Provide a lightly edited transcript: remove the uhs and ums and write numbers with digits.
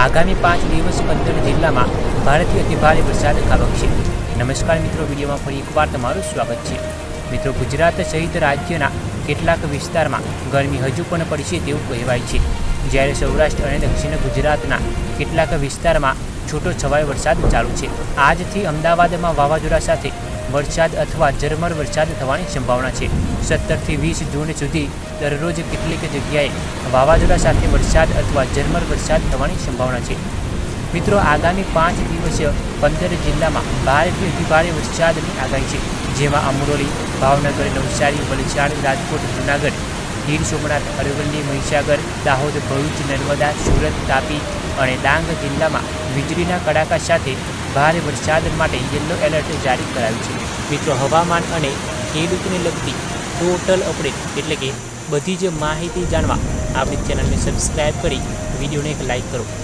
આગામી 5 દિવસ 15 જિલ્લામાં ભારેથી અતિભારે વરસાદ ખાબકશે। નમસ્કાર મિત્રો, વિડીયોમાં ફરી એકવાર તમારું સ્વાગત છે। મિત્રો, ગુજરાત સહિત રાજ્યના કેટલાક વિસ્તારમાં ગરમી હજુ પણ પડશે તેવું કહેવાય છે, જ્યારે સૌરાષ્ટ્ર અને દક્ષિણ ગુજરાતના કેટલાક વિસ્તારમાં છૂટોછવાયો વરસાદ ચાલુ છે। આજથી અમદાવાદમાં વાવાઝોડા સાથે વરસાદ અથવા ઝરમર વરસાદ થવાની સંભાવના છે। 17 થી 20 જૂન સુધી દરરોજ કેટલીક જગ્યાએ વાવાઝોડા સાથે વરસાદ અથવા ઝરમર વરસાદ થવાની સંભાવના છે। મિત્રો, આગામી 5 દિવસ 15 જિલ્લામાં ભારેથી અતિભારે વરસાદની આગાહી છે, જેમાં અમરોલી, ભાવનગર, નવસારી, વલસાડ, રાજકોટ, જૂનાગઢ, ગીર સોમનાથ, અરવલ્લી, મહીસાગર, દાહોદ, ભરૂચ, નર્મદા, સુરત, તાપી અને ડાંગ જિલ્લામાં વીજળીના કડાકા સાથે ભારે વરસાદ માટે યલો એલર્ટ જારી કરાયું છે। મિત્રો, હવામાન અને ખેડૂતને લગતી ટોટલ અપડેટ એટલે કે બધી જ માહિતી જાણવા આપણી ચેનલને સબસ્ક્રાઈબ કરી વિડીયોને એક લાઈક કરો।